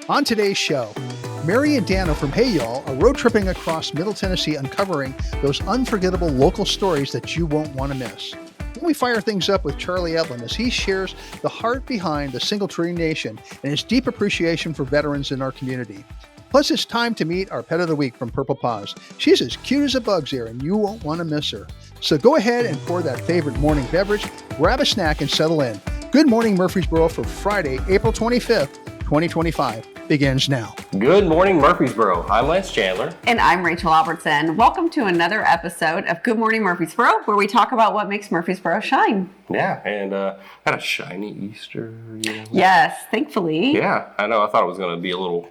On today's show, Mary and Dano from Hey Y'all are road tripping across Middle Tennessee, uncovering those unforgettable local stories that you won't want to miss. Then we fire things up with Charlie Eblen as he shares the heart behind the Single Tree Nation and his deep appreciation for veterans in our community. Plus, it's time to meet our Pet of the Week from Purple Paws. She's as cute as a bug's ear, and you won't want to miss her. So go ahead and pour that favorite morning beverage, grab a snack, and settle in. Good morning, Murfreesboro, for Friday, April 25th, 2025. Begins now. Good morning, Murfreesboro. I'm Lance Chandler. And I'm Rachel Albertson. Welcome to another episode of Good Morning Murfreesboro, where we talk about what makes Murfreesboro shine. Yeah, and had a shiny Easter. Yes, thankfully. Yeah, I know. I thought it was going to be a little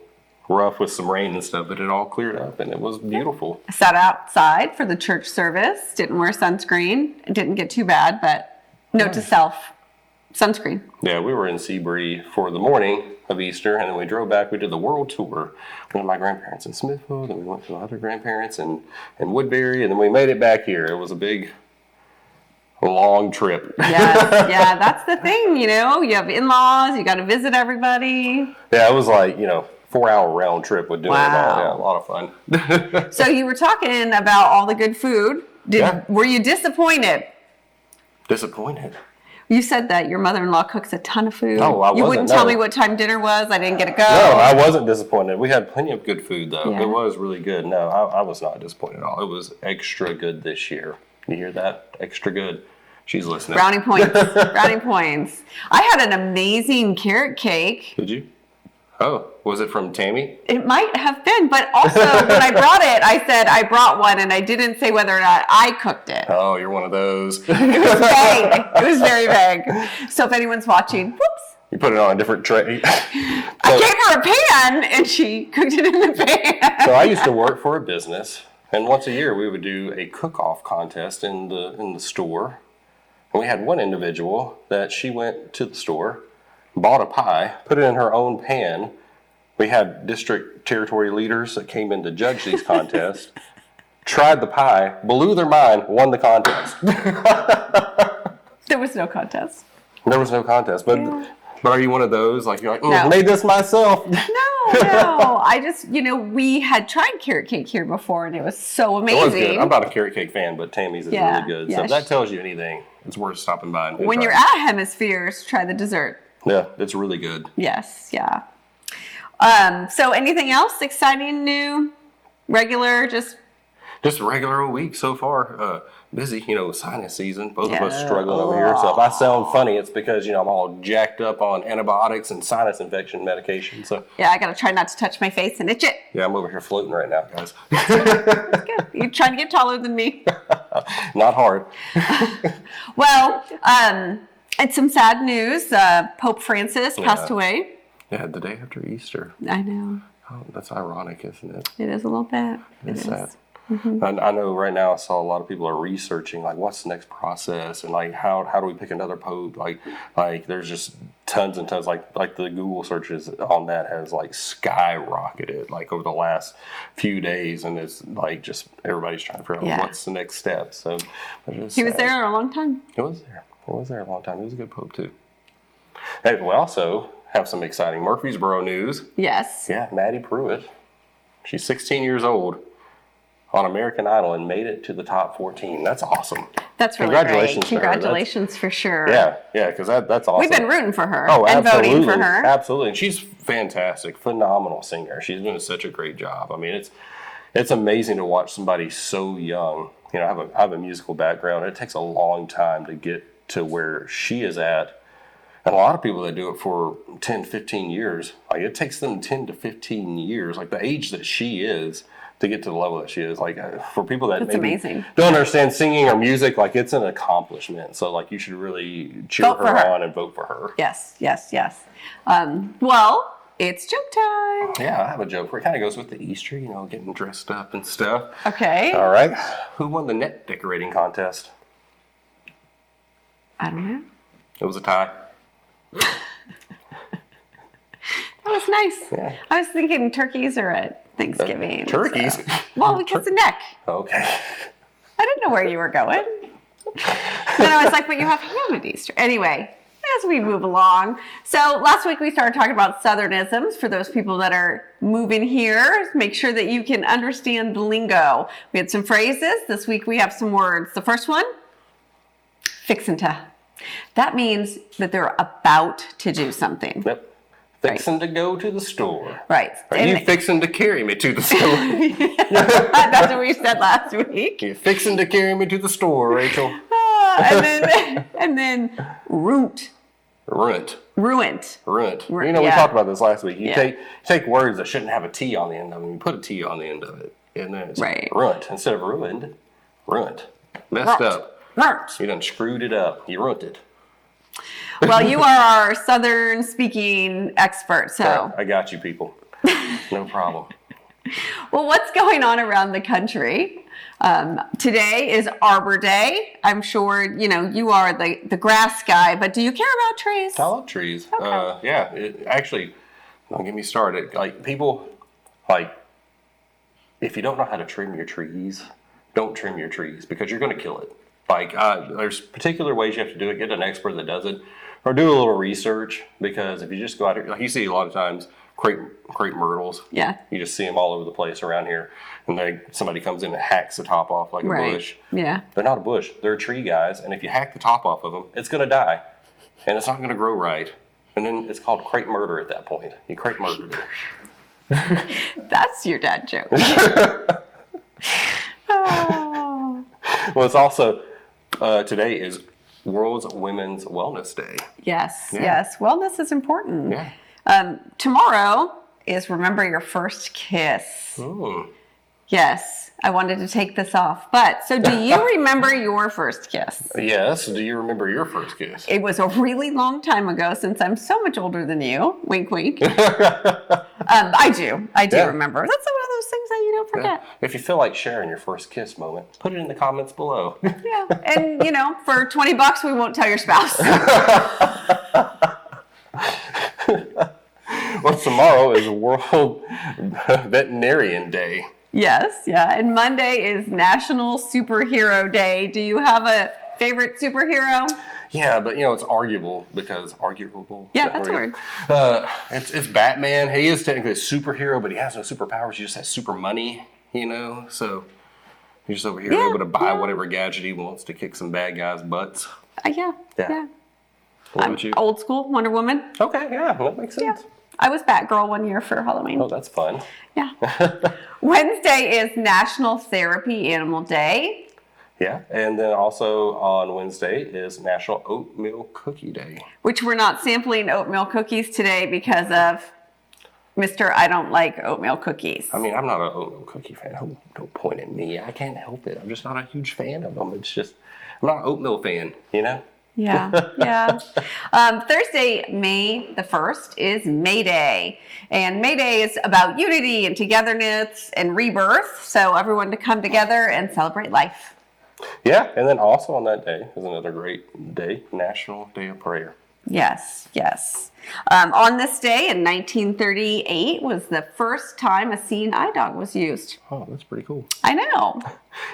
rough with some rain and stuff, but it all cleared up and it was beautiful. I sat outside for the church service, didn't wear sunscreen. It didn't get too bad, but note to self, sunscreen. Yeah, we were in Seabury for the morning of Easter, and then we drove back. We did the world tour. We went to my grandparents in Smithville, then we went to my other grandparents in Woodbury, and then we made it back here. It was a big, long trip. Yes, yeah, that's the thing, you know. You have in-laws, you got to visit everybody. Yeah, it was like, 4-hour round trip with doing it all. Yeah, a lot of fun. So you were talking about all the good food. Were you disappointed? Disappointed? You said that your mother-in-law cooks a ton of food. Oh, I wasn't. You wouldn't tell me what time dinner was. I didn't get to go. No, I wasn't disappointed. We had plenty of good food, though. Yeah. It was really good. No, I was not disappointed at all. It was extra good this year. You hear that? Extra good. She's listening. Brownie points. Brownie points. I had an amazing carrot cake. Did you? Oh, was it from Tammy? It might have been, but also when I brought it, I said I brought one, and I didn't say whether or not I cooked it. Oh, you're one of those. It was vague. It was very vague. So if anyone's watching, whoops. You put it on a different tray. I gave her a pan, and she cooked it in the pan. So I used to work for a business, and once a year we would do a cook-off contest in the store. And we had one individual that she went to the store, bought a pie, put it in her own pan. We had district territory leaders that came in to judge these contests, tried the pie, blew their mind, won the contest. There was no contest. There was no contest, but are you one of those, like, you're like, No. made this myself? No. I just, we had tried carrot cake here before, and it was so amazing. It was good. I'm not a carrot cake fan, but Tammy's is really good. Yeah. So if that tells you anything, it's worth stopping by. And When you're at Hemispheres, try the dessert. Yeah, it's really good. Yes, yeah. So anything else exciting, new, regular, just a regular old week so far. Busy, sinus season. Both of us struggling over here. So if I sound funny, it's because, I'm all jacked up on antibiotics and sinus infection medication. So yeah, I got to try not to touch my face and itch it. yeah, I'm over here floating right now, guys. That's good. You're trying to get taller than me. Not hard. Well, and some sad news. Pope Francis passed away. Yeah, the day after Easter. I know. Oh, that's ironic, isn't it? It is a little bit. It's sad. Mm-hmm. I know right now I saw a lot of people are researching, like, what's the next process, and like how do we pick another pope? Like there's just tons and tons, like the Google searches on that has like skyrocketed like over the last few days, and it's like just everybody's trying to figure out what's the next step. So he was there a long time. He was there a long time. He was a good pope too. Hey, we also have some exciting Murfreesboro news. Yes. Yeah, Maddie Pruitt. She's 16 years old. On American Idol and made it to the top 14. That's awesome. That's really Congratulations great. to her. Congratulations for sure. Yeah, because that's awesome. We've been rooting for her and voting for her. Absolutely. And she's fantastic, phenomenal singer. She's doing such a great job. I mean, it's amazing to watch somebody so young. I have a musical background. It takes a long time to get to where she is at. And a lot of people that do it for 10, 15 years, like it takes them 10 to 15 years, like the age that she is, to get to the level that she is. Like for people that maybe don't understand singing or music, like it's an accomplishment. So like you should really cheer her on and vote for her. Yes. Well, it's joke time. Yeah, I have a joke where it kind of goes with the Easter, getting dressed up and stuff. Okay. All right. Who won the net decorating contest? I don't know. It was a tie. That was nice. Yeah. I was thinking turkeys are at Thanksgiving. Turkeys? So. Well, because the neck. Okay. I didn't know where you were going. Then I was like, but you have ham at Easter. Anyway, as we move along. So last week we started talking about Southernisms for those people that are moving here. Make sure that you can understand the lingo. We had some phrases. This week we have some words. The first one, fixin' to. That means that they're about to do something. Yep. Fixing to go to the store. Right. Are you fixing to carry me to the store? That's what we said last week. You're fixing to carry me to the store, Rachel. And then ruint. Ruint. Ruined. Ruint. Ru- You know, we yeah. talked about this last week. You Yeah. take words that shouldn't have a T on the end of them. You put a T on the end of it. And then it's Right. ruint. Instead of ruined, ruint. Messed Runt. up. Runt. You done screwed it up. You ruined it. Well, you are our Southern speaking expert, so. I got you, people. No problem. Well, what's going on around the country? Today is Arbor Day. I'm sure, you are the grass guy, but do you care about trees? I love trees. Okay. Actually, don't get me started. Like, people, if you don't know how to trim your trees, don't trim your trees because you're going to kill it. There's particular ways you have to do it. Get an expert that does it, or do a little research, because if you just go out here, like you see a lot of times, crepe myrtles. Yeah. You just see them all over the place around here, and somebody comes in and hacks the top off like a Right. bush. Yeah. They're not a bush. They're tree guys, and if you hack the top off of them, it's going to die, and it's not going to grow right. And then it's called crepe murder at that point. You crepe murdered it. That's your dad joke. Oh. Well, it's also today is World's Women's Wellness Day. Yes, Yeah. yes. Wellness is important. Yeah. Tomorrow is Remember Your First Kiss. Mm. Yes, I wanted to take this off. But, so do you remember your first kiss? Yes. Do you remember your first kiss? It was a really long time ago since I'm so much older than you. Wink, wink. I do Yeah. remember. That's one of those things that you don't forget. If you feel like sharing your first kiss moment, put it in the comments below. Yeah. And, for $20, we won't tell your spouse. Well, tomorrow is World Veterinarian Day. Yes, yeah. And Monday is National Superhero Day. Do you have a favorite superhero? Yeah, but it's arguable because arguable. Yeah, that's a word. It's Batman. He is technically a superhero, but he has no superpowers. He just has super money. So he's just over here Yeah, able to buy yeah. whatever gadget he wants to kick some bad guys' butts. Yeah. Yeah. What about you? Old school, Wonder Woman. Okay, yeah, that makes Yeah. sense. I was Batgirl one year for Halloween. Oh, that's fun. Yeah. Wednesday is National Therapy Animal Day. Yeah, and then also on Wednesday is National Oatmeal Cookie Day. Which we're not sampling oatmeal cookies today because of Mr. I don't like oatmeal cookies. I mean, I'm not an oatmeal cookie fan. Don't point at me. I can't help it. I'm just not a huge fan of them. It's just, I'm not an oatmeal fan, Yeah, yeah. Thursday, May the 1st is May Day. And May Day is about unity and togetherness and rebirth. So everyone to come together and celebrate life. Yeah, and then also on that day is another great day, National Day of Prayer. Yes, yes. On this day in 1938 was the first time a seeing eye dog was used. Oh, that's pretty cool. I know.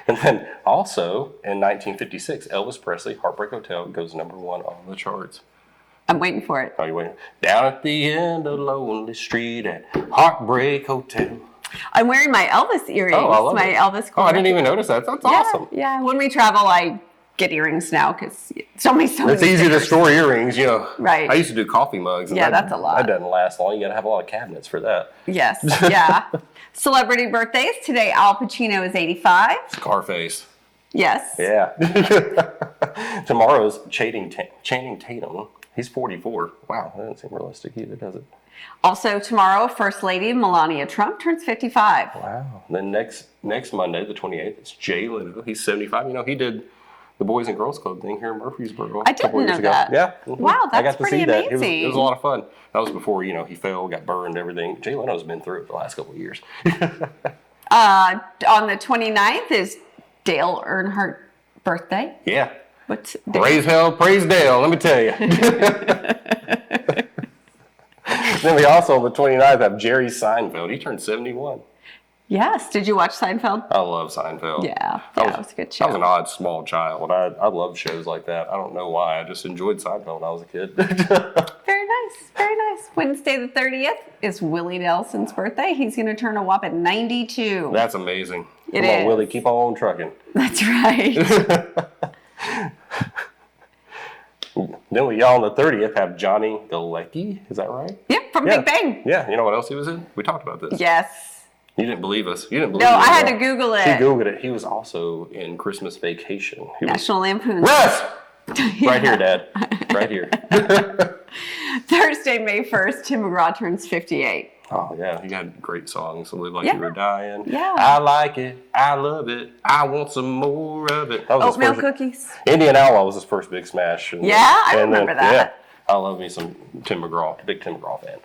And then also in 1956, Elvis Presley, Heartbreak Hotel, goes #1 on the charts. I'm waiting for it. Oh, you waiting? Down at the end of Lonely Street at Heartbreak Hotel. I'm wearing my Elvis earrings. Oh, I love my it. Elvis. Oh, I didn't even notice that. That's awesome. Yeah. When we travel, I get earrings now because so many. It's easy to stickers. store earrings, Right. I used to do coffee mugs. And Yeah, that's a lot. That doesn't last long. You got to have a lot of cabinets for that. Yes, yeah. Celebrity birthdays. Today, Al Pacino is 85. Scarface. Yes. Yeah. Tomorrow's Channing Tatum. He's 44. Wow, that doesn't seem realistic either, does it? Also tomorrow, First Lady Melania Trump turns 55. Wow. Then next Monday, the 28th, it's Jay Leno. He's 75. He did the Boys and Girls Club thing here in Murfreesboro. I didn't know that. Yeah. Mhm. Wow, I that's got to pretty see that. amazing. It was a lot of fun. That was before, he fell, got burned, everything. Jay Leno's been through it the last couple of years. On the 29th is Dale Earnhardt birthday. Yeah. What's Dale? Praise hell, praise Dale, let me tell you. Then we also, on the 29th, have Jerry Seinfeld. He turned 71. Yes. Did you watch Seinfeld? I love Seinfeld. Yeah, it was a good show. I was an odd, small child. I loved shows like that. I don't know why. I just enjoyed Seinfeld when I was a kid. Very nice. Very nice. Wednesday the 30th is Willie Nelson's birthday. He's going to turn a whopping 92. That's amazing. It Come on, is. Willie, keep on trucking. That's right. Then we on the 30th have Johnny Galecki. Is that right? Yep, from Yeah. Big Bang. Yeah. You know what else he was in? We talked about this. Yes. You didn't believe us. You didn't believe No, us. I had to Google it. He Googled it. He was also in Christmas Vacation. He was, National Lampoon. Russ! Right here, Dad. Right here. Thursday, May 1st, Tim McGraw turns 58. Oh, yeah. He had great songs. Live Like Yeah. You Were Dying. Yeah. I like it. I love it. I want some more of it. That was Oatmeal his first, cookies. Indian Outlaw was his first big smash. And Yeah, I remember that. Yeah, I love me some Tim McGraw. Big Tim McGraw fan.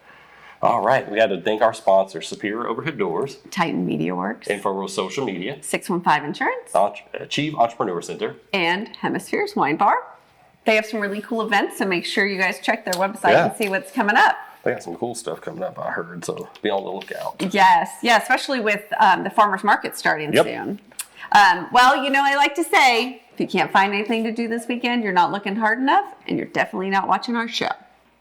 All right. We got to thank our sponsor, Superior Overhead Doors, Titan Media Works. Info Social Media, 615 Insurance. Achieve Entrepreneur Center. And Hemispheres Wine Bar. They have some really cool events, so make sure you guys check their website Yeah. and see what's coming up. They got some cool stuff coming up, I heard, so be on the lookout. Yes, yeah, especially with the farmers market starting Yep. soon. Well, you know, I like to say, if you can't find anything to do this weekend, you're not looking hard enough, and you're definitely not watching our show.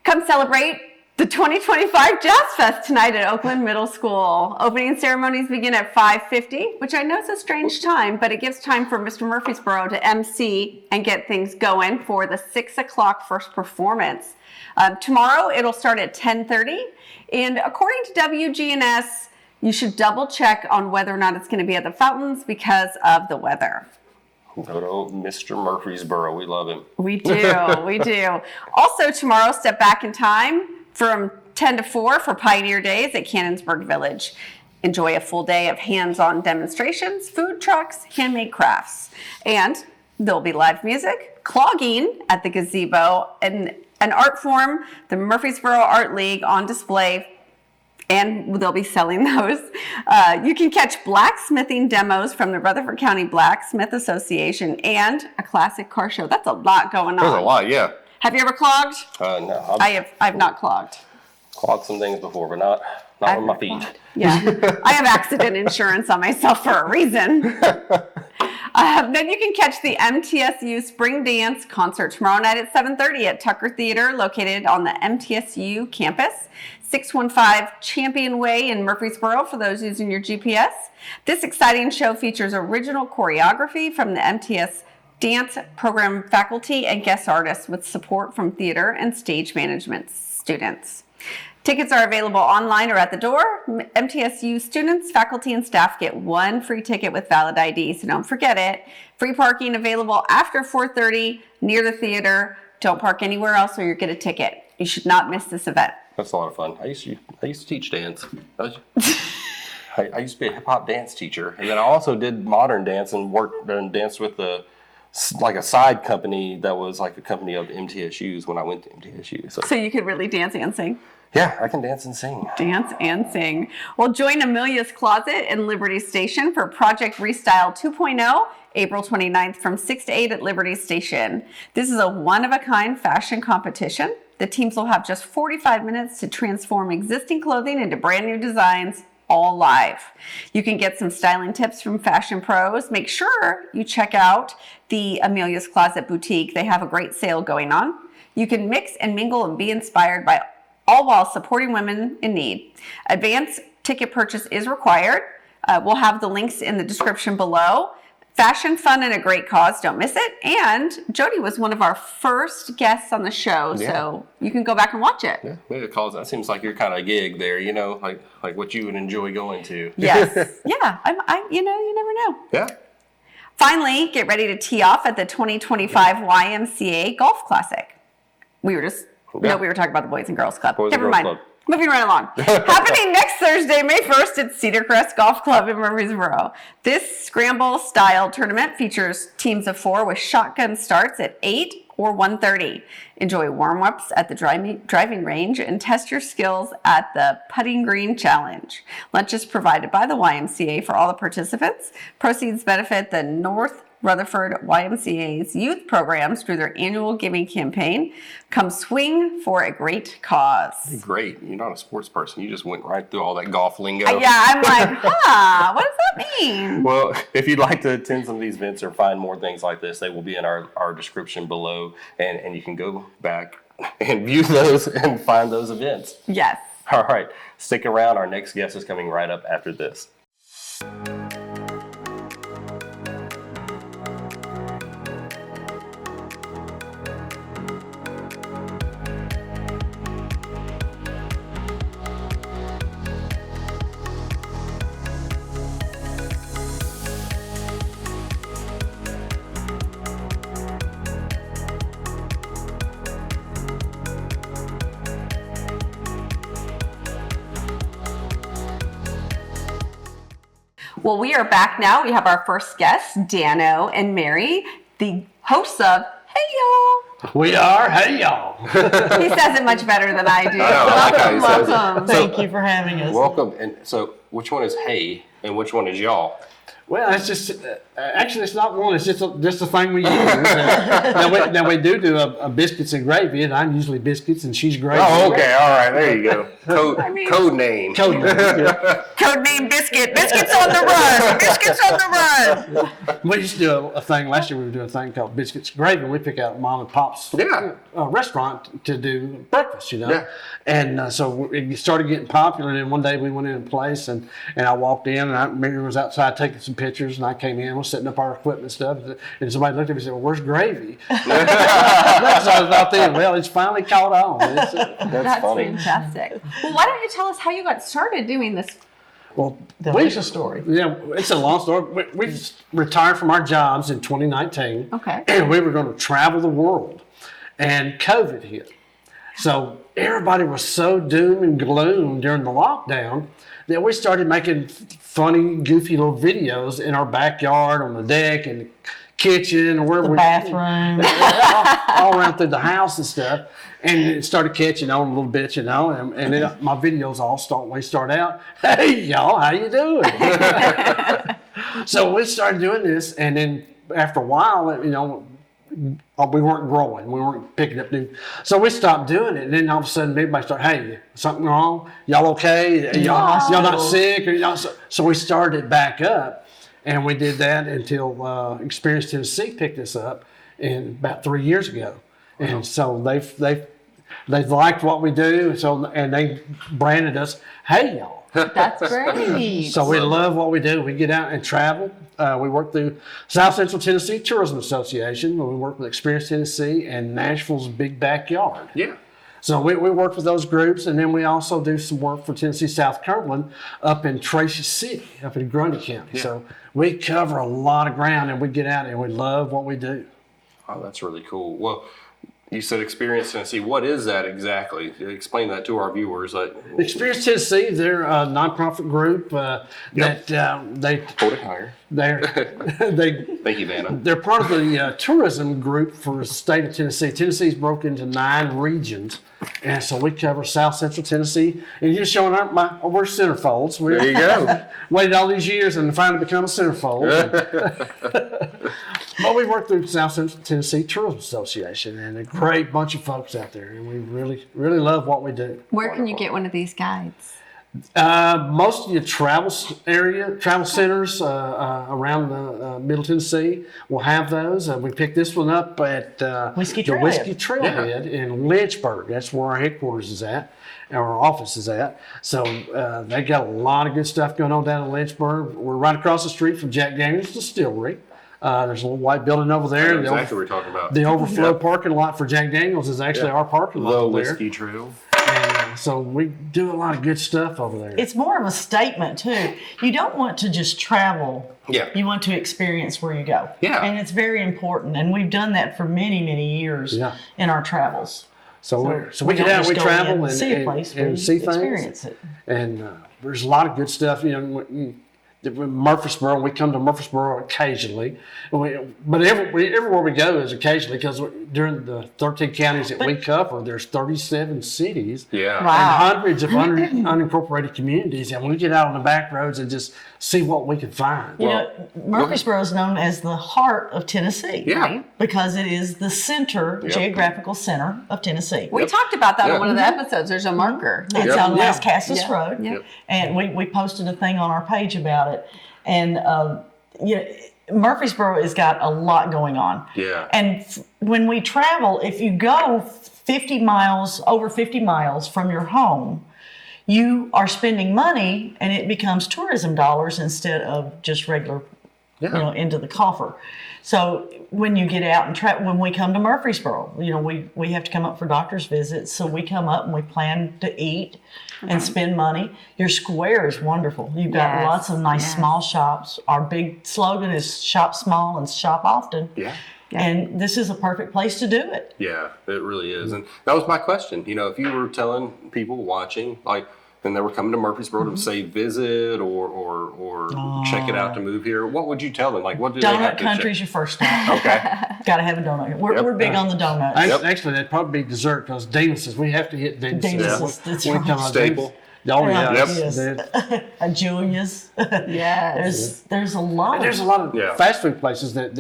Come celebrate the 2025 JazzFest tonight at Oakland Middle School. Opening ceremonies begin at 5:50, which I know is a strange time, but it gives time for Mr. Murfreesboro to MC and get things going for the 6 o'clock first performance. Tomorrow, it'll start at 10:30, and according to WGNS, you should double check on whether or not it's going to be at the fountains because of the weather. Go to Mr. Murfreesboro. We love him. We do, we do. Also tomorrow, step back in time from 10 to 4 for Pioneer Days at Cannonsburg Village. Enjoy a full day of hands-on demonstrations, food trucks, handmade crafts. And there'll be live music, clogging at the gazebo, and an art form, the Murfreesboro Art League, on display, and they'll be selling those. You can catch blacksmithing demos from the Rutherford County Blacksmith Association and a classic car show. That's a lot going on. There's a lot, yeah. Have you ever clogged? No, I've not clogged. clogged some things before, but not with my feet. Clogged. Yeah, I have accident insurance on myself for a reason. Then you can catch the MTSU Spring Dance Concert tomorrow night at 7:30 at Tucker Theater, located on the MTSU campus, 615 Champion Way in Murfreesboro for those using your GPS. This exciting show features original choreography from the MTS dance program faculty and guest artists with support from theater and stage management students. Tickets are available online or at the door. MTSU students, faculty, and staff get one free ticket with valid ID, so don't forget it. Free parking available after 4:30 near the theater. Don't park anywhere else or you'll get a ticket. You should not miss this event. That's a lot of fun. I used to teach dance. I used to be a hip hop dance teacher, and then I also did modern dance and worked and danced with a side company that was like a company of MTSU's when I went to MTSU. So you could really dance and sing. Yeah, I can dance and sing. Dance and sing. Well, join Amelia's Closet in Liberty Station for Project Restyle 2.0, April 29th from 6 to 8 at Liberty Station. This is a one-of-a-kind fashion competition. The teams will have just 45 minutes to transform existing clothing into brand new designs, all live. You can get some styling tips from fashion pros. Make sure you check out the Amelia's Closet Boutique. They have a great sale going on. You can mix and mingle and be inspired by all while supporting women in need. Advance ticket purchase is required. We'll have the links in the description below. Fashion, fun, and a great cause. Don't miss it. And Jody was one of our first guests on the show, so you can go back and watch it. Yeah, maybe it calls. That seems like your kind of gig there. You know, like what you would enjoy going to. Yes. Yeah. You never know. Yeah. Finally, get ready to tee off at the 2025 YMCA Golf Classic. We were talking about the Boys and Girls Club. Boys and Never Girls mind. Club. Moving right along. Happening next Thursday, May 1st at Cedar Crest Golf Club in Murfreesboro. This scramble-style tournament features teams of 4 with shotgun starts at 8 or 1:30. Enjoy warm-ups at the driving range and test your skills at the Putting Green Challenge. Lunch is provided by the YMCA for all the participants. Proceeds benefit the North Rutherford YMCA's youth programs through their annual giving campaign. Come swing for a great cause. Great. You're not a sports person. You just went right through all that golf lingo. Yeah, I'm like, what does that mean? Well, if you'd like to attend some of these events or find more things like this, they will be in our description below, and you can go back and view those and find those events. Yes. All right. Stick around. Our next guest is coming right up after this. Well, we are back now. We have our first guests, Dano and Mary, the hosts of Hey Y'all. We are. Hey, y'all. He says it much better than I do. I like how he says it. Welcome. Thank you for having us. Welcome. And so, which one is hey, and which one is y'all? Well, it's just actually it's not one. It's just a thing we use. Now we do a biscuits and gravy, and I'm usually biscuits, and she's gravy. Oh, okay. All right. There you go. Code name. Code name. Code name Biscuit. Biscuits on the run. Biscuits on the run. We used to do a thing last year. We were doing a thing called biscuits and gravy. We pick out mom and pop's restaurant to do breakfast. Yeah. And so it started getting popular. And one day we went in place, and I walked in, and Mary was outside taking some pictures, and I came in, was setting up our equipment and stuff, and somebody looked at me and said, "Well, where's gravy?" So I was out there. Well, it's finally caught on. That's funny. fantastic. Well, why don't you tell us how you got started doing this? Well, There's a story. Yeah, it's a long story. We retired from our jobs in 2019. Okay. And we were going to travel the world, and COVID hit. So everybody was so doom and gloom during the lockdown that we started making funny, goofy little videos in our backyard, on the deck, in the kitchen, or wherever The bathroom. all around through the house and stuff. And it started catching on a little bit, and then my videos we start out, "Hey y'all, how you doing?" So we started doing this, and then after a while, we weren't growing. We weren't picking up new. So we stopped doing it. And then all of a sudden, everybody started, "Hey, something wrong? Y'all okay? Y'all not sick?" So we started it back up. And we did that until Experience Tennessee picked us up about 3 years ago. And so they've liked what we do. And they branded us, "Hey, y'all." That's great. So we love what we do. We get out and travel. We work through South Central Tennessee Tourism Association. We work with Experience Tennessee and Nashville's Big Backyard. Yeah. So we work with those groups, and then we also do some work for Tennessee South Cumberland up in Tracy City, up in Grundy County. Yeah. So we cover a lot of ground, and we get out and we love what we do. Oh, that's really cool. Well, you said Experience Tennessee. What is that exactly? Explain that to our viewers. Experience Tennessee, they're a nonprofit group that they Hold it higher. Thank you, Vanna. They're part of the tourism group for the state of Tennessee. Tennessee's broken into 9 regions, and so we cover South Central Tennessee. And you're showing we're centerfolds. There you go. Waited all these years and finally become a centerfold. But we work through South Central Tennessee Tourism Association, and a great bunch of folks out there, and we really, really love what we do. Where can you get one of these guides? Most of the travel centers around the Middle Tennessee will have those. We picked this one up at Whiskey the Trailhead. Whiskey Trailhead in Lynchburg. That's where our headquarters is at, our office is at. So they got a lot of good stuff going on down in Lynchburg. We're right across the street from Jack Daniel's Distillery. There's a little white building over there. I know exactly what we're talking about. The overflow parking lot for Jack Daniel's is actually our parking lot The over there. Whiskey Trail. And so we do a lot of good stuff over there. It's more of a statement, too. You don't want to just travel. Yeah. You want to experience where you go. Yeah. And it's very important. And we've done that for many, many years in our travels. So we don't get out, just we go travel in and see a place, and we see things. experience it. And there's a lot of good stuff. Murfreesboro. We come to Murfreesboro occasionally, but everywhere we go is occasionally because during the 13 counties that we cover, there's 37 cities Yeah. Wow. and hundreds of unincorporated communities, and we get out on the back roads and just see what we can find. You know, Murfreesboro is known as the heart of Tennessee. Yeah. Right. Because it is the center, geographical center of Tennessee. We talked about that Yeah. on one of the episodes. There's a marker. It's on Las Casas Yeah. Road. Yep. And we posted a thing on our page about it. And, you know, Murfreesboro has got a lot going on. Yeah. And when we travel, if you go over 50 miles from your home, you are spending money and it becomes tourism dollars instead of just regular, into the coffer. So when you get out and travel, when we come to Murfreesboro, we have to come up for doctor's visits. So we come up and we plan to eat and spend money. Your square is wonderful. You've got lots of nice small shops. Our big slogan is shop small and shop often. Yeah. And this is a perfect place to do it. Yeah, it really is. And that was my question. If you were telling people watching, and they were coming to Murfreesboro to say visit or check it out to move here, what would you tell them? What do they have Donut to country is check? your first stop. Okay. Got to have a donut. We're big on the donuts. Actually, that'd probably be dessert because Danis's. We have to hit Danis's. Danis's, that's When we right. come out, Staple. Oh yeah, Yes. Yes. Julia's. Yes. There's a lot. And there's a lot of Yeah. fast food places that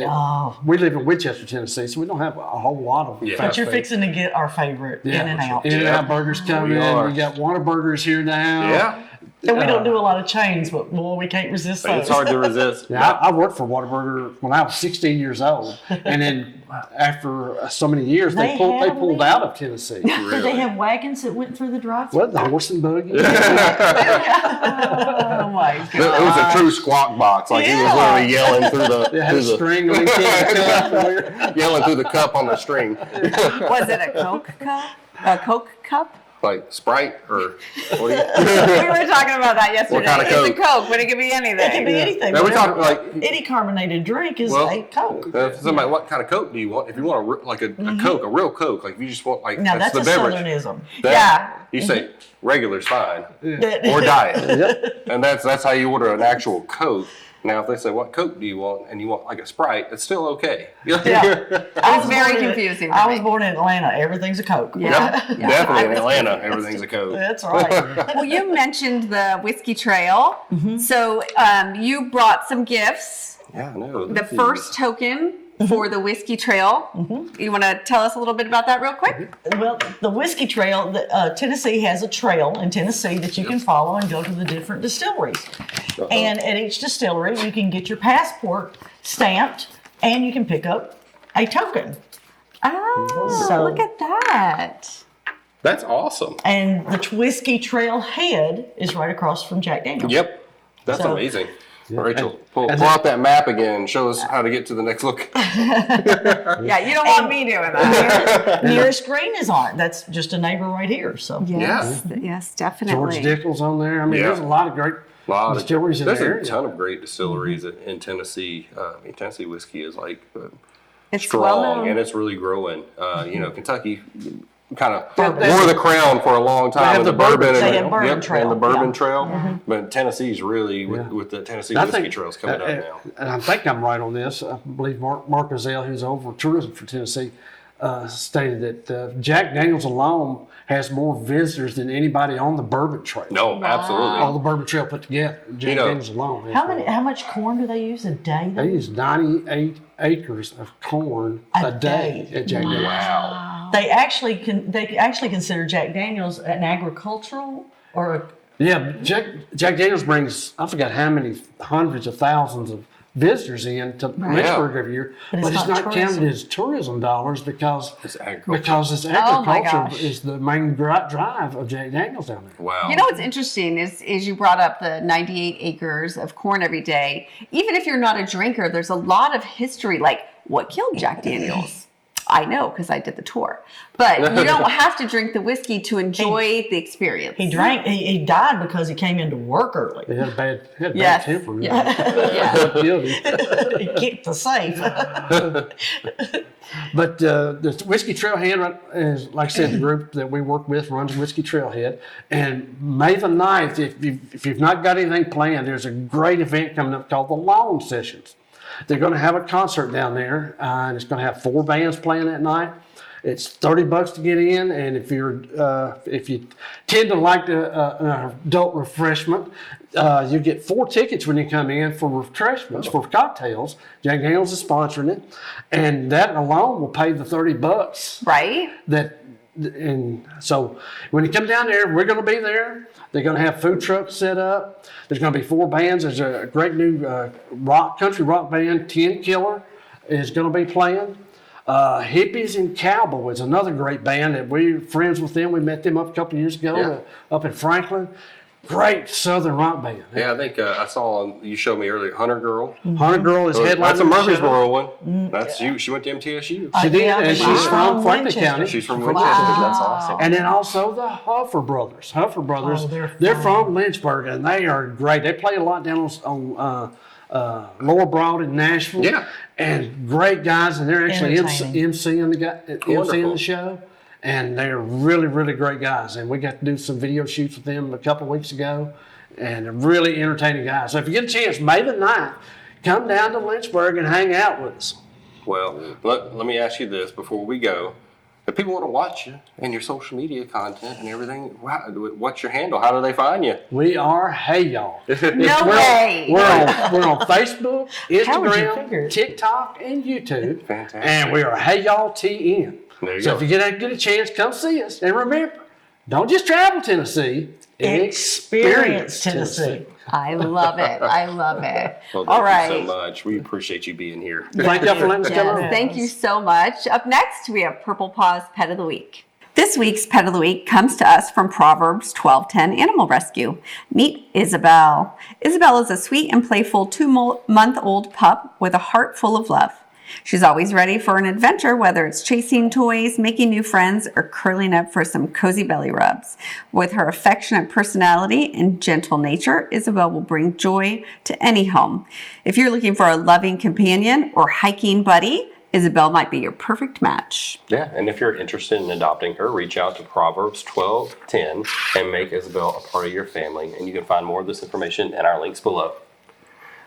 we live in Winchester, Tennessee, so we don't have a whole lot of Yeah. fast But you're food. fixing to get our favorite In and Out. In and Out burgers coming We in. are. We got Whataburgers here now. Yeah. And we don't do a lot of chains, but boy, we can't resist those. It's hard to resist. Yeah, I worked for Whataburger when I was 16 years old, and then after so many years, they They pulled have pulled them. out of Tennessee. Did they have wagons that went through the drive-thru? What, the horse and buggy? Oh my It was a true squawk box. He was literally yelling through They had a the string on each end. yelling through the cup on the string. Was it a Coke cup? A Coke cup? Like Sprite or what do you? We were talking about that yesterday. kind of It's a Coke? Coke, but it could be anything. It could be anything. Now we whatever. talk Any carbonated drink is a Coke. Somebody, what kind of Coke do you want? If you want a Coke, a real Coke, if you just want Now that's the a beverage. Southernism. You say regular's fine or diet, and that's how you order an actual Coke. Now, if they say, what Coke do you want? And you want a Sprite, it's still okay. It's very confusing. I was born in Atlanta. Everything's a Coke. Yeah. Definitely in Atlanta, everything's a Coke. That's right. Well, you mentioned the Whiskey Trail. So you brought some gifts. Yeah, no. The first token for the Whiskey Trail. You want to tell us a little bit about that real quick? Well, the Whiskey Trail, Tennessee has a trail in Tennessee that you can follow and go to the different distilleries. And at each distillery, you can get your passport stamped and you can pick up a token. Oh, So- look at that. That's awesome. And the Whiskey Trail head is right across from Jack Daniels. Yep, that's So- amazing. Rachel, pull and out that map again and show us how to get to the next look. Yeah, you don't want me doing that. Nearest Green is on it. That's just a neighbor right here. So Yes, definitely. George Dickel's on there. I mean, Yeah. there's a lot of great distilleries in There's there. a ton of great distilleries in Tennessee. Tennessee whiskey is It's strong well known. and it's really growing. Kentucky kind of wore the crown for a long time have with the the bourbon They and have Bourbon Trail, and the bourbon yeah. trail. But Tennessee's really with the Tennessee I whiskey think, trails coming up now. and I think I'm right on this. I believe Mark Gazelle, who's over tourism for Tennessee, stated that Jack Daniels alone has more visitors than anybody on the Bourbon Trail. No, All absolutely. the Bourbon Trail put together. Jack Daniels alone. has more. how much corn do they use a day? They use 98 acres of corn a day at Jack Daniels. Wow. They actually consider Jack Daniels an agricultural or a Yeah, Jack Daniels brings, I forgot how many hundreds of thousands of visitors in to Lynchburg every year, But but it's it's not not tourism. counted as tourism dollars because It's agriculture. my agriculture gosh. is the main drive of Jack Daniels down there. Wow. You know what's interesting is you brought up the 98 acres of corn every day. Even if you're not a drinker, there's a lot of history. Like, what killed Jack Daniels? I know because I did the tour. But you don't have to drink the whiskey to enjoy the experience. He drank. He died because he came into work early. He had a bad Yes. temper. Yeah. Guilty. He kicked the safe. But the Whiskey Trailhead is, like I said, the group that we work with runs Whiskey Trailhead. And May the 9th, if you've not got anything planned, there's a great event coming up called the Long Sessions. They're going to have a concert down there, and it's going to have 4 bands playing that night. It's $30 to get in, and if you tend to like an adult refreshment, you get 4 tickets when you come in for refreshments, for cocktails. Jack Daniels is sponsoring it, and that alone will pay the $30. Right? And so when you come down there, we're going to be there. They're going to have food trucks set up. There's going to be 4 bands. There's a great new country rock band, 10 Killer, is going to be playing. Hippies and Cowboys, another great band that we're friends with them. We met them up a couple of years ago up in Franklin. Great Southern rock band. Yeah, I think I saw you showed me earlier. Hunter Girl. Hunter Girl is headlining. That's a the show. Murfreesboro one. That's you. She went to MTSU. She did, Yeah, and she's from Franklin Winchester. County. She's from Winchester. That's awesome. And then also the Huffer Brothers. Huffer Brothers, they're from Lynchburg, and they are great. They play a lot down on Lower Broad in Nashville. Yeah. And great guys, and they're actually Entertaining. MCing the show. And they're really, really great guys. And we got to do some video shoots with them a couple of weeks ago. And they're really entertaining guys. So if you get a chance, May the 9th, come down to Lynchburg and hang out with us. Well, let me ask you this before we go. If people want to watch you and your social media content and everything, what's your handle? How do they find you? We are Hey Y'all. No way. We're on Facebook, How would you figure Instagram, it? TikTok, and YouTube. Fantastic. And we are Hey Y'all TN. There you So go. if you get a chance, come see us. And remember, don't just travel Tennessee. Experience Tennessee. I love it. I love it. Well, All thank right. you so much. We appreciate you being here. Thank y'all for letting us come Yes, on. thank you so much. Up next, we have Purple Paw's Pet of the Week. This week's Pet of the Week comes to us from Proverbs 12:10 Animal Rescue. Meet Isabel. Isabel is a sweet and playful 2-month-old pup with a heart full of love. She's always ready for an adventure, whether it's chasing toys, making new friends, or curling up for some cozy belly rubs. With her affectionate personality and gentle nature, Isabel will bring joy to any home. If you're looking for a loving companion or hiking buddy, Isabel might be your perfect match. Yeah, and if you're interested in adopting her, reach out to Proverbs 12:10 and make Isabel a part of your family. And you can find more of this information in our links below.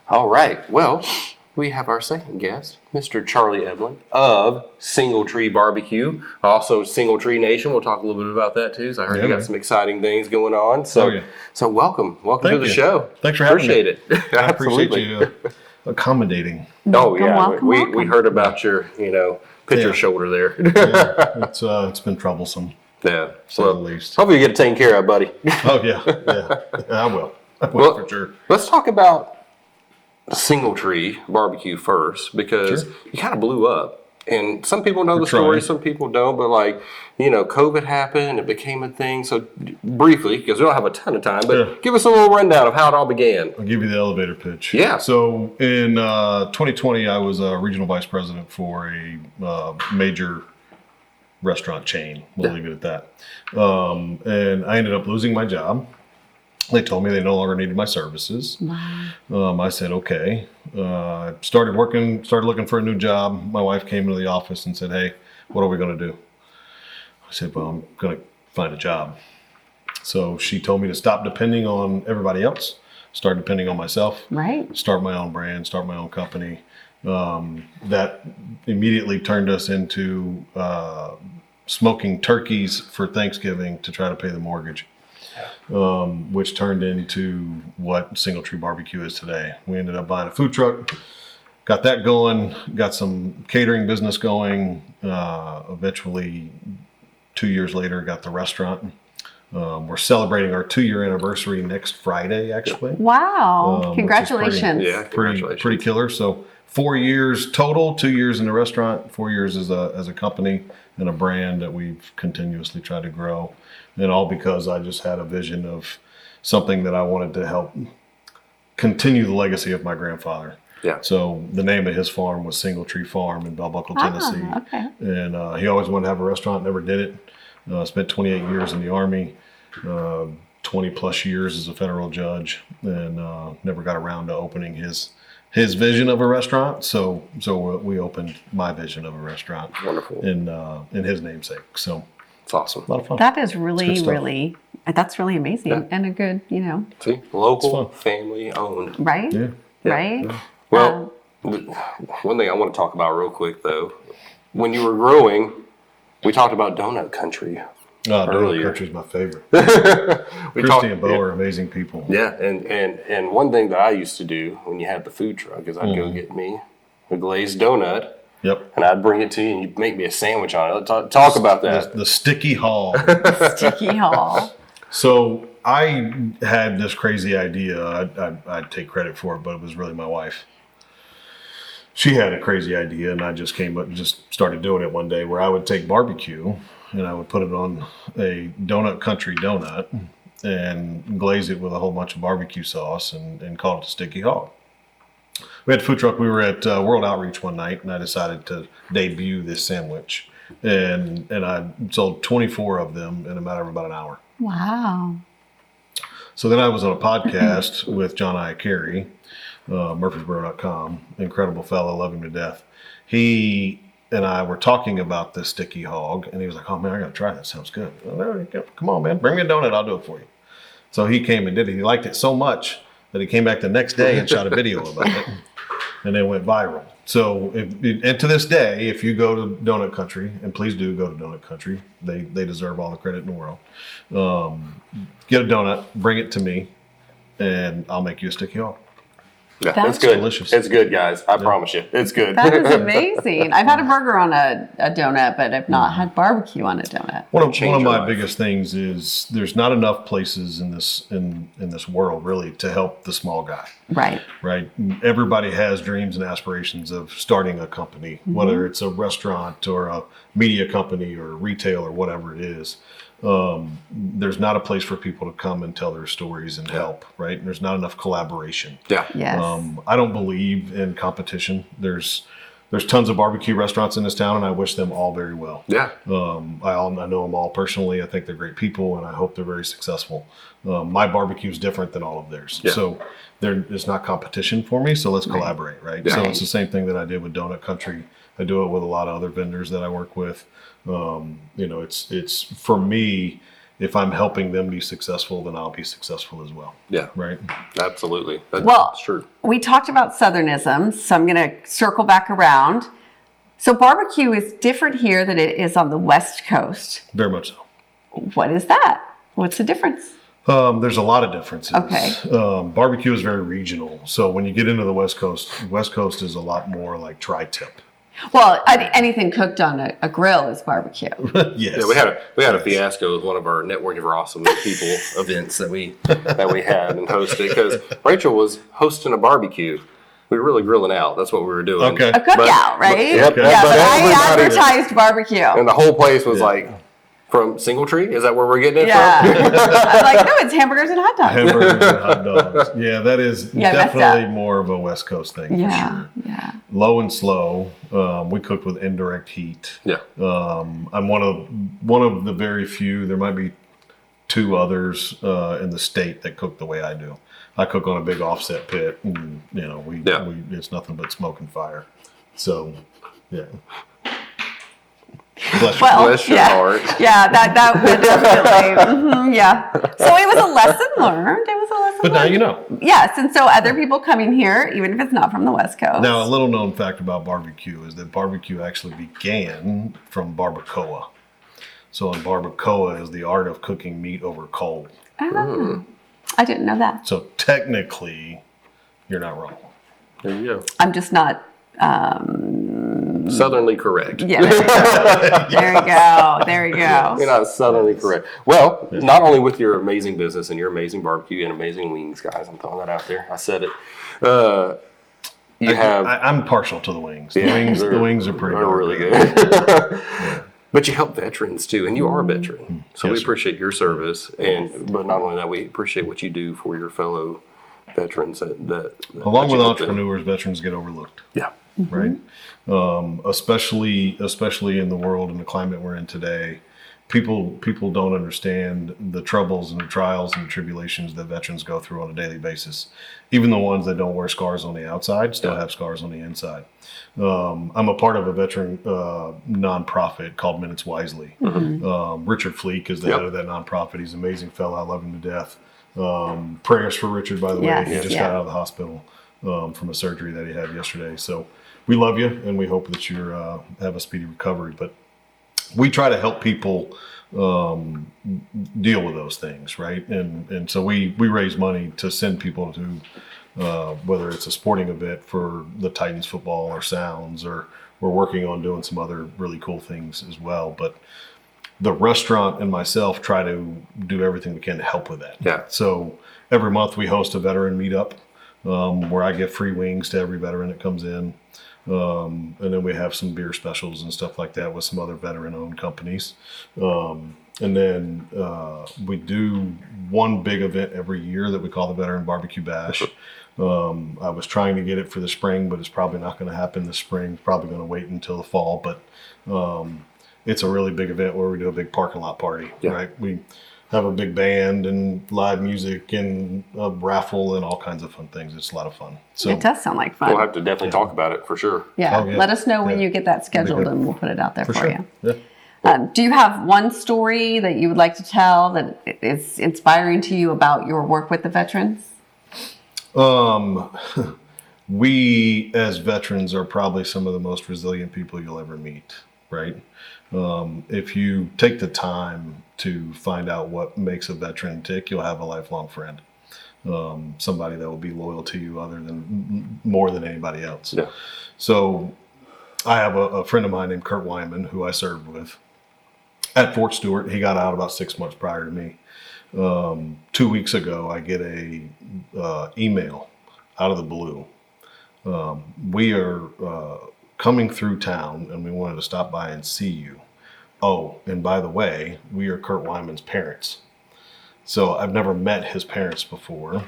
All right, well, we have our second guest, Mr. Charlie Eblen of Single Tree BBQ, also Single Tree Nation. We'll talk a little bit about that too. So I heard you got some exciting things going on. So, so welcome to the show. Thanks for having me. Appreciate it. I appreciate Absolutely. you accommodating. Oh yeah, welcome, we welcome. heard about your picture Yeah. shoulder there. Yeah, it's been troublesome, Yeah, say the least. hopefully you get it taken care of, buddy. Oh yeah, I will. Well, For sure. Let's talk about Single Tree BBQ first, because you kind of blew up. And some people know the story, trying. some people don't. But COVID happened, it became a thing. So briefly, because we don't have a ton of time, but give us a little rundown of how it all began. I'll give you the elevator pitch. Yeah. So in 2020, I was a regional vice president for a major restaurant chain. We'll leave it at that. And I ended up losing my job. They told me they no longer needed my services. Wow. I said, okay. Started looking for a new job. My wife came into the office and said, hey, what are we going to do? I said, well, I'm going to find a job. So she told me to stop depending on everybody else, start depending on myself, Right. start my own brand, start my own company. That immediately turned us into smoking turkeys for Thanksgiving to try to pay the mortgage. Which turned into what Single Tree BBQ is today. We ended up buying a food truck, got that going, got some catering business going. Eventually, 2 years later, got the restaurant. We're celebrating our 2-year anniversary next Friday, actually. Wow. Which is Congratulations. Yeah, congratulations. Pretty killer. So 4 years total, 2 years in the restaurant, 4 years as a company and a brand that we've continuously tried to grow. And all because I just had a vision of something that I wanted to help continue the legacy of my grandfather. Yeah. So the name of his farm was Single Tree Farm in Bell Buckle, Tennessee. Okay. And he always wanted to have a restaurant, never did it. Spent 28 years in the Army, 20 plus years as a federal judge, and never got around to opening his vision of a restaurant. So we opened my vision of a restaurant. Wonderful. In his namesake. So It's awesome. a lot of fun. That is really, It's good stuff. really, that's really amazing. Yeah. And a good, See, local, fun. family owned. right? Yeah. Right? Well, one thing I want to talk about real quick though, when you were growing, we talked about donut country. Donut Earlier. Country's my favorite. We Christy and Bo are amazing people. Yeah, and one thing that I used to do when you had the food truck is I'd go get me a glazed donut, Yep. and I'd bring it to you, and you'd make me a sandwich on it. Talk about that. The sticky hall. Sticky Hall. So I had this crazy idea. I'd take credit for it, but it was really my wife. She had a crazy idea, and I just came up and just started doing it one day, where I would take barbecue and I would put it on a Donut Country donut and glaze it with a whole bunch of barbecue sauce and call it a sticky hog. We had a food truck. We were at World Outreach one night, and I decided to debut this sandwich, and I sold 24 of them in a matter of about an hour. Wow. So then I was on a podcast with John Iacari, Murfreesboro.com, incredible fellow, love him to death. He and I were talking about this sticky hog, and he was like, "Oh man, I got to try that. Sounds good." Come on, man, bring me a donut. I'll do it for you. So he came and did it. He liked it so much that he came back the next day and shot a video about it, and it went viral. So, and to this day, if you go to Donut Country, and please do go to Donut Country, they deserve all the credit in the world. Get a donut, bring it to me, and I'll make you a sticky hog. Yeah, That's it's good. delicious. It's good, guys. I promise you, it's good. That is amazing. I've had a burger on a donut, but I've not had barbecue on a donut. One of Change your my life. biggest things is there's not enough places in this world really to help the small guy. Right. Right? Everybody has dreams and aspirations of starting a company, whether it's a restaurant or a media company or retail or whatever it is. There's not a place for people to come and tell their stories and help, right? And there's not enough collaboration. Yeah. Yes. I don't believe in competition. There's tons of barbecue restaurants in this town, and I wish them all very well. Yeah. I know them all personally. I think they're great people, and I hope they're very successful. My barbecue is different than all of theirs, Yeah. so it's not competition for me. So let's collaborate, right? Yeah. So it's the same thing that I did with Donut Country. I do it with a lot of other vendors that I work with. It's for me. If I'm helping them be successful, then I'll be successful as well. Yeah. Right. Absolutely. That's Well, true. we talked about Southernisms, so I'm going to circle back around. So barbecue is different here than it is on the West Coast. Very much so. What is that? What's the difference? There's a lot of differences. Okay. Barbecue is very regional. So when you get into the West Coast is a lot more like tri-tip. Well, anything cooked on a grill is barbecue. Yes. Yeah, we had a fiasco with one of our Networking for Awesome People events that we had and hosted because Rachel was hosting a barbecue. We were really grilling out. That's what we were doing. Okay. A cookout, right? Yep, Yeah, but but I everybody- advertised barbecue. And the whole place was like, from Single Tree? Is that where we're getting it Yeah. from? I'm like, no, it's hamburgers and hot dogs. Hamburgers and hot dogs. Yeah, that is Yeah, messed definitely up. more of a West Coast thing Yeah, for sure. yeah. Low and slow. We cooked with indirect heat. Yeah. I'm one of the very few. There might be two others in the state that cook the way I do. I cook on a big offset pit, and it's nothing but smoke and fire. So, yeah. Bless you. Well, Bless your yeah, heart. yeah, that would definitely, yeah. So it was a lesson learned. It was a lesson But now learned. you know. Yes, and so other people coming here, even if it's not from the West Coast. Now, a little known fact about barbecue is that barbecue actually began from barbacoa. So, in barbacoa is the art of cooking meat over coal. Ah, I didn't know that. So, technically, you're not wrong. There you go. I'm just not. Southernly correct. Yeah, there you go. There you go. There you go. You're not southernly correct. Well, not only with your amazing business and your amazing barbecue and amazing wings, guys. I'm throwing that out there. I said it. You have. I'm partial to the wings. Yeah, The wings are pretty They're darn really good. But you help veterans too, and you are a veteran. So Yes, we sir. appreciate your service, but not only that, we appreciate what you do for your fellow veterans that Along that with you help them. entrepreneurs, veterans get overlooked. Yeah. Right? Especially in the world and the climate we're in today, people don't understand the troubles and the trials and the tribulations that veterans go through on a daily basis. Even the ones that don't wear scars on the outside still have scars on the inside. I'm a part of a veteran nonprofit called Minutes Wisely. Richard Fleek is the head of that nonprofit. He's an amazing fellow. I love him to death. Prayers for Richard, by the way. Yes, He just got out of the hospital from a surgery that he had yesterday. So we love you, and we hope that you have a speedy recovery. But we try to help people deal with those things, right? And so we raise money to send people to whether it's a sporting event for the Titans football or Sounds, or we're working on doing some other really cool things as well. But the restaurant and myself try to do everything we can to help with that. Yeah. So every month we host a veteran meetup where I give free wings to every veteran that comes in. And then we have some beer specials and stuff like that with some other veteran-owned companies. And then we do one big event every year that we call the Veteran Barbecue Bash. I was trying to get it for the spring, but it's probably not going to happen this spring. Probably going to wait until the fall. But it's a really big event where we do a big parking lot party, right? We have a big band and live music and a raffle and all kinds of fun things. It's a lot of fun. So It does sound like fun. We'll have to definitely talk about it for sure. Yeah. Oh, yeah. Let us know when Yeah. you get that scheduled good. and we'll put it out there for, for sure. you. Yeah. Do you have one story that you would like to tell that is inspiring to you about your work with the veterans? We as veterans are probably some of the most resilient people you'll ever meet, right? If you take the time to find out what makes a veteran tick, you'll have a lifelong friend. Somebody that will be loyal to you more than anybody else. Yeah. So I have a friend of mine named Kurt Wyman who I served with at Fort Stewart. He got out about 6 months prior to me. 2 weeks ago, I get a email out of the blue. We are coming through town and we wanted to stop by and see you. Oh, and by the way, we are Kurt Wyman's parents. So I've never met his parents before.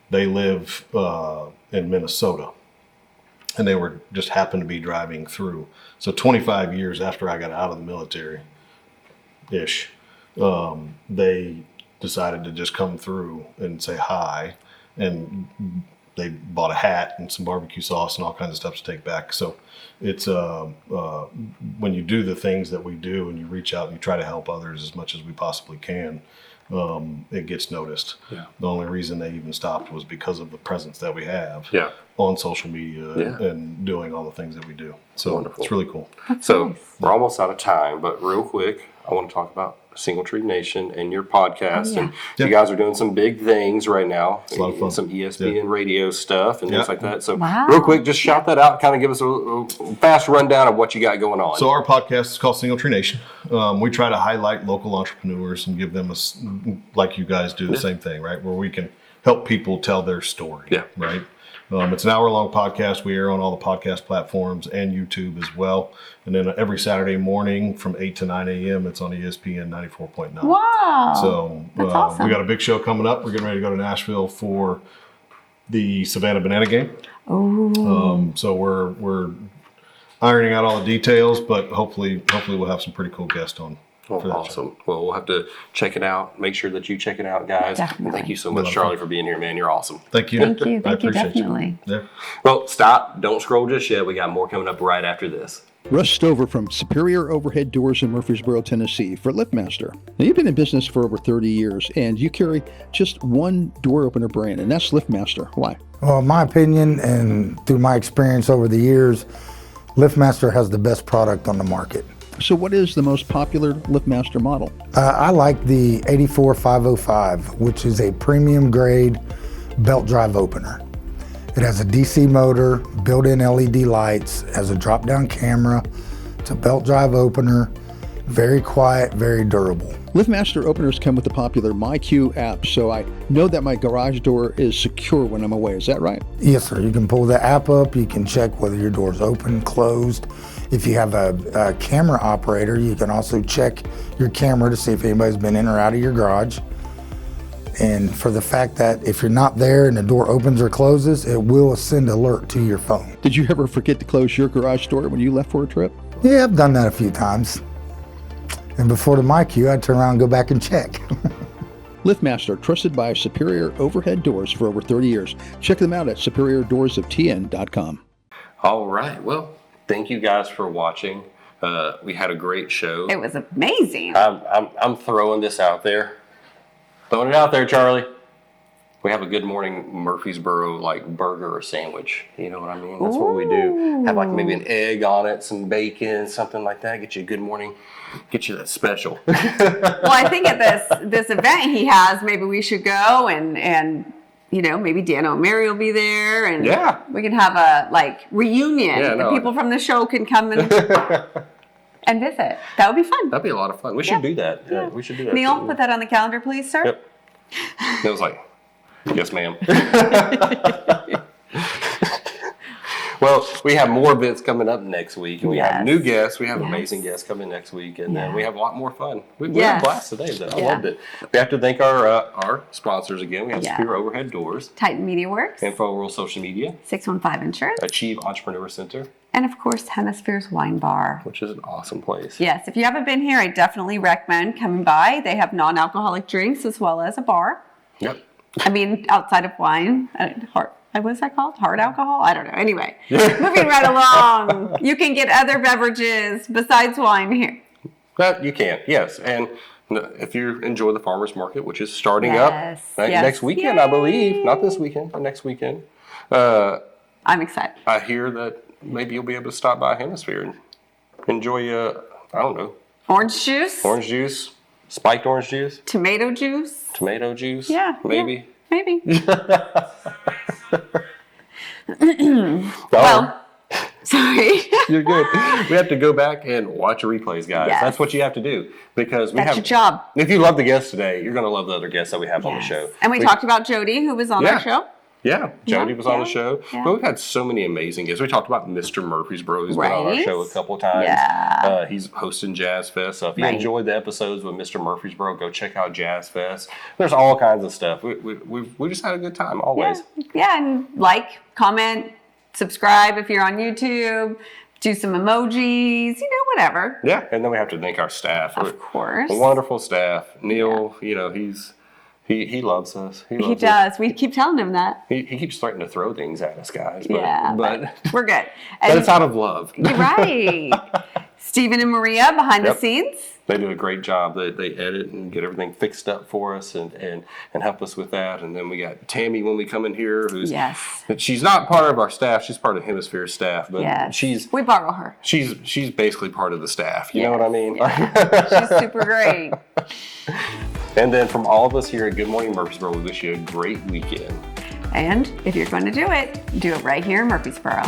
They live in Minnesota, and they were just happened to be driving through. So 25 years after I got out of the military-ish, they decided to just come through and say hi, and they bought a hat and some barbecue sauce and all kinds of stuff to take back. So it's when you do the things that we do and you reach out and you try to help others as much as we possibly can, it gets noticed. Yeah. The only reason they even stopped was because of the presence that we have Yeah. on social media Yeah. and doing all the things that we do. So Wonderful. it's really cool. So we're almost out of time, but real quick, I want to talk about Single Tree Nation and your podcast. And you guys are doing some big things right now. It's a lot of fun. Some ESPN radio stuff and things like that. So Wow. real quick, just shout that out. Kind of give us a fast rundown of what you got going on. So our podcast is called Single Tree Nation. We try to highlight local entrepreneurs and give them like you guys do the same thing, right? Where we can help people tell their story, Yeah. right? It's an hour-long podcast. We air on all the podcast platforms and YouTube as well. And then every Saturday morning from 8 to 9 a.m., it's on ESPN 94.9. Wow. So That's awesome. we got a big show coming up. We're getting ready to go to Nashville for the Savannah Banana game. So we're ironing out all the details, but hopefully we'll have some pretty cool guests on. Well, for that awesome. Well, we'll have to check it out. Make sure that you check it out, guys. Definitely. And thank you so much, Charlie, for being here, man. You're awesome. Thank you. Thank you. I Thank you, appreciate definitely. Yeah. Well, stop. Don't scroll just yet. We got more coming up right after this. Russ Stover from Superior Overhead Doors in Murfreesboro, Tennessee for LiftMaster. Now, you've been in business for over 30 years, and you carry just one door opener brand, and that's LiftMaster. Why? Well, in my opinion, and through my experience over the years, LiftMaster has the best product on the market. So what is the most popular LiftMaster model? I like the 84505, which is a premium grade belt drive opener. It has a DC motor, built-in LED lights, has a drop-down camera. It's a belt drive opener, very quiet, very durable. LiftMaster openers come with the popular MyQ app, so I know that my garage door is secure when I'm away. Is that right? Yes, sir. You can pull the app up. You can check whether your door's open, closed. If you have a camera operator, you can also check your camera to see if anybody's been in or out of your garage. And for the fact that if you're not there and the door opens or closes, it will send alert to your phone. Did you ever forget to close your garage door when you left for a trip? Yeah, I've done that a few times. And before the my queue, I'd turn around and go back and check. LiftMaster, trusted by Superior Overhead Doors for over 30 years. Check them out at superiordoorsofTN.com. All right. Well, thank you guys for watching. We had a great show. It was amazing. I'm throwing this out there. Throwing it out there, Charlie. We have a Good Morning Murfreesboro like burger or sandwich. You know what I mean? That's what we do. Have like maybe an egg on it, some bacon, something like that. Get you a Good Morning. Get you that special. Well, I think at this event he has, maybe we should go and you know, maybe Dano Mary will be there, and Yeah. we can have a like reunion. Yeah, no, people from the show can come and and visit. That would be fun. That'd be a lot of fun. We should do that. Yeah, we should do that. Neil, put that on the calendar, please, sir. Yep. It was like, yes, ma'am. Well, we have more events coming up next week, and we have new guests. We have amazing guests coming next week, and then we have a lot more fun. We had a blast today, though. I loved it. We have to thank our sponsors again. We have Superior Overhead Doors, Titan Media Works, Info World Social Media, 615 Insurance, Achieve Entrepreneur Center, and of course, Hemispheres Wine Bar, which is an awesome place. Yes, if you haven't been here, I definitely recommend coming by. They have non-alcoholic drinks as well as a bar. Yep. I mean, outside of wine, what's that called? Hard alcohol? I don't know. Anyway, moving right along. You can get other beverages besides wine here. That you can, yes. And if you enjoy the farmers market, which is starting up next weekend, I believe. Not this weekend, but next weekend. I'm excited. I hear that maybe you'll be able to stop by Hemisphere and enjoy, I don't know. Orange juice. Orange juice. Spiked orange juice. Tomato juice. Tomato juice. Yeah. Maybe. Yeah, maybe. Well, sorry. you're good. We have to go back and watch the replays, guys. Yes. That's what you have to do because That's your job. If you love the guests today, you're going to love the other guests that we have on the show. And we talked about Jody, who was on our show. Yeah, Jody was on the show. But we've had so many amazing guests. We talked about Mr. Murfreesboro, who's been on our show a couple of times. Yeah. He's hosting JazzFest. So if you enjoyed the episodes with Mr. Murfreesboro, go check out JazzFest. There's all kinds of stuff. We just had a good time, always. Yeah, and like, comment, subscribe if you're on YouTube. Do some emojis, whatever. Yeah, and then we have to thank our staff. Of course. Wonderful staff. Neil, he loves us. He does. We keep telling him that. He keeps threatening to throw things at us, guys. But we're good. But it's out of love. You're right. Stephen and Maria behind the scenes. They do a great job. They edit and get everything fixed up for us and help us with that. And then we got Tammy when we come in here, she's not part of our staff. She's part of Hemisphere staff, but we borrow her. She's basically part of the staff. You know what I mean? Yeah. She's super great. And then from all of us here at Good Morning Murfreesboro, we wish you a great weekend. And if you're going to do it right here in Murfreesboro.